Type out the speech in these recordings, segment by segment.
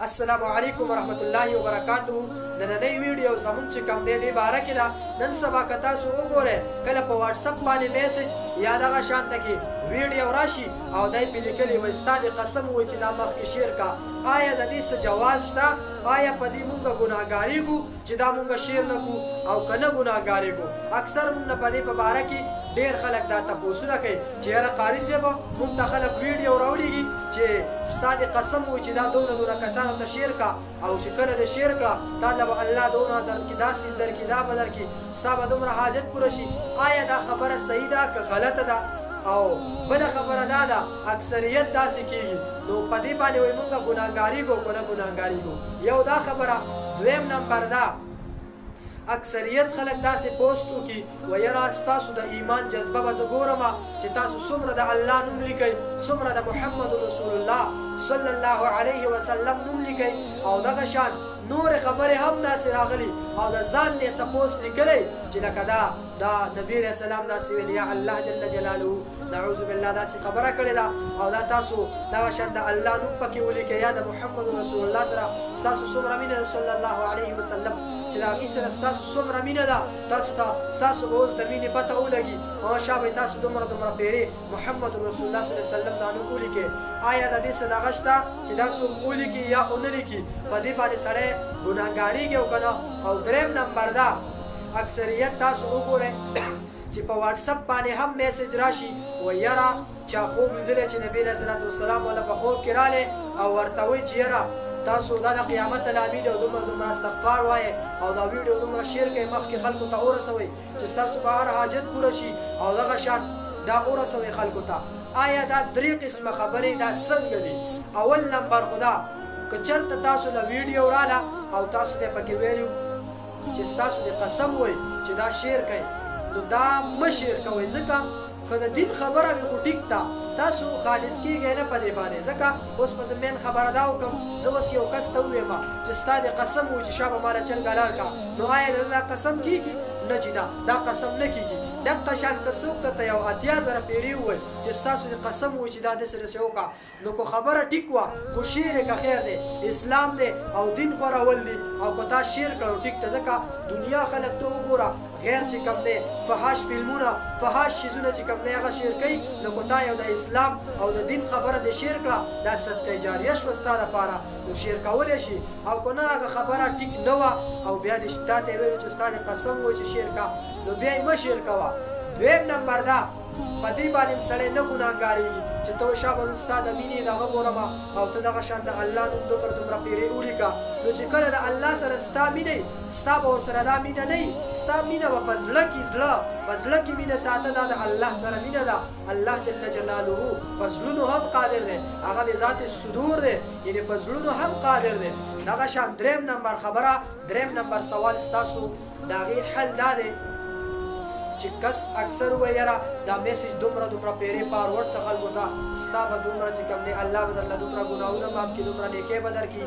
السلام علیکم ورحمت الله وبرکاتہ. نننۍ ویډیو زمونږ چې کوم دی دې باره کې ده. نن سبا که تاسو وګورئ کله په واټساپ باندې میسج یا دغه شانته کې ویډیو راشي او دی پې لیکلي وایي ستا د قسم وایي چې دا مخکې شیر کا. آیا د دې څه جواز شته؟ آیا په دې مونږ ګناهګارېږو چې دا مونږ شیر نه کړو او که نه ګناهګارېږو؟ اکثر مونږ نه په دې په باره کې ډېر خلک دا تپوسونه کوي چې یاره قاري صاحبه مونږ ته خلک ویډیو راولیږي چې ستا د قسم وایي چې دا دونه کسانو ته شیر کا او چې کله دې شیر کړه تا له به الله دونه درکړي دا څیز درکړي دا به درکړي ستا به دومره حاجت پوره شي. آیا دا خبره صحیح ده که غلطه ده؟ او بله خبره دا ده اکثریت داسې کېږي نو په دې باندې وایي مونږ ګناهګارېږو که نه ګناهګارېږو. یو دا خبره. دویم نمبر دا اکثریت خلک داسې پوسټ وکړي و یاره ستاسو د ایمان جذبه به زه ګورم چې تاسو څومره د الله نوم لیکئ څومره د محمد رسول الله صلی الله علیه وسلم نوم لیکئ او دغه شان نورې خبرې هم داسې راغلي او د ځان نه څه پوسټ لیکلی چې لکه دا نبي علیه السلام داسې ویل یا الله جل جلاله نعوذ بالله داسې خبره کړې ده او دا تاسو دغه شان د الله نوم پکې ولیکئ یا د محمد رسول الله سره ستاسو څومره مینه ده صلی الله علیه وسلم چې د هغې سره ستاسو څومره مینه ده ستاسو به اوس د مینې پته ولګي ماشا به تاسو دومره پیرې محمد رسول الله صلی الله علیه وسلم دا نوم ولیکئ. آیا د دې څه دغه شته چې دا څوک ولیکي یا ونه لیکي؟ په دې باندې سړی ګناهګارېږي او که نه؟ او دریم نمبر دا اکثریت تاسو وګورئ چې په واټساپ باندې هم میسج راشي و یاره چا خوب لیدلی چې نبي علیه صلات وسلام والا په خوب کې رالی او ورته وایي چې یاره تاسو دا د قیامت لامل او دومره استغفار وایئ او دا ویډیو دومره شیر کوئ مخکې خلکو ته ورسوئ چې ستاسو به هر حاجت پوره شي او دغه شان دا ورسوئ خلکو ته. آیا دا درې قسمه خبرې دا څنګه دي؟ اول نمبر خو دا که چېرته تاسو له ویډیو راله او تاسو ته پکې ویلي چې ستاسو د قسم وایي چې دا شیر کوئ نو دا مه شیر کوئ ځکه که د دین خبره وي خو ټیک ده تاسو خالص کېږئ نه په دې باندې ځکه اوس په زه مین خبره دا وکړم زه اوس یو کس ته وویم چې ستا د قسم وایي چې شابه ماله چرګه لاړ کړه نو آیا د دا قسم کېږي؟ نه چې نه دا قسم نه کېږي. دغه شان که څوک درته یو 80,000 پیرې ووایي چې ستاسو د قسم وایي چې دا داسې داسې وکړه نو که خبره ټیک وه خو شیر که خیر دی اسلام دی او دین خورول دی او که تا شیر کړو ټیک ته ځکه دنیا خلک ته وګوره غیر چې کوم دی فحاش فلمونه فحاش چیزونه چې کوم دی هغه شیر کوي نو که تا یو د اسلام او د دین خبره دې شیر کړه دا صدقه جاریه شوه ستا دپاره نو شیر کولی شي او که نه هغه خبره ټیک نه وه او بیا دې تا ته یې ویلو چې ستا د قسم وایي چې شیر کا نو بیا یې مه شیر کوه. دویم نمبر دا په دې باندې سړی نه ګناهګارېږي چې ته وایې شابه زه ستا د مینې دغه ګورم او ته دغه شان د الله نوم دومره پیرې ولیکه نو چې کله د الله سره ستا مینه ستا به ورسره دا مینه نه وي ستا مینه به په زړه کې په زړه کې مینه ساته دا د الله سره مینه ده. الله جل جلاله په زړونو هم قادر دی هغه د ذات صدور دی یعنې په زړونو هم قادر دی. دغه شان دریم نمبر خبره دریم نمبر سوال ستاسو د هغې حل دا دی چې کس اکثر وایي یاره دا میسج دومره پیرې فارورډ ته خلکو ته ستا به دومره چې کوم دی الله به درله دومره ګناهونه معاف کړي دومره نیکۍ به درکړي.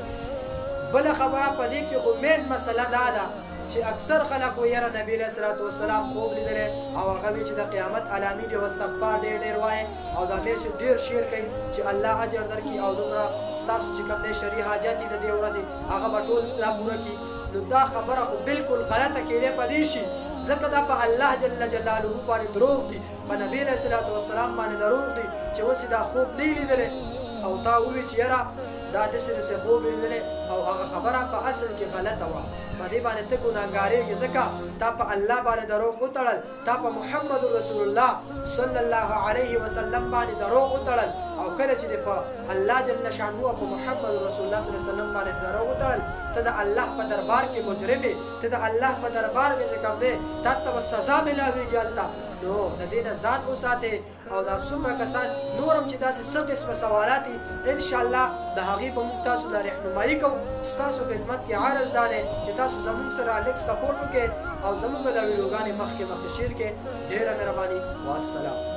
بله خبره په دې کې خو مین مسله دا ده چې اکثر خلک وایي یاره نبي علیه صلات وسلام خوب لیدلی او هغه وایي چې د قیامت علامې دي او استغفار ډېر وایي او دا میسج ډېر شیر کوي چې الله اجر درکړي او دومره ستاسو چې کوم دی شرعي حاجت دي د دې ورځې هغه به ټول دا پوره کړي. نو دا خبره خو بالکل غلطه کېدی په دې شي ځکه دا په الله جل جلاله باندې دروغ دي په نبي علیه صلات وسلام باندې دروغ دي چې اوس دا خوب نه لیدلی او تا ووایي چې یاره دا داسې خوب لیدلی او هغه خبره په اصل کې غلطه وه په دې باندې ته ګناهګارېږې ځکه تا په الله باندې دروغ وتړل تا په محمد رسول الله صلی الله علیه وسلم باندې دروغ وتړل او کله چې په الله جل شانه او په محمد رسول الله صلی الله علیه وسلم باندې دروغ وتړل ته د الله په دربار کې مجرم یې ته د الله په دربار کې چې کوم دی تا ته به سزا میلاویږي هلته نو د دې نه ځان وساتئ او دا څومره کسان نور هم چې داسې څه قسمه سوالات دي انشاءالله د هغې به موږ تاسو له رهنمایي کوو ستاسو خدمت کې عرض دا دی چې تاسو زموږ سره لږ سپورټ وکړئ او زموږ د ویډیوګانې مخکې شیر کړئ. ډېره مهرباني والسلام.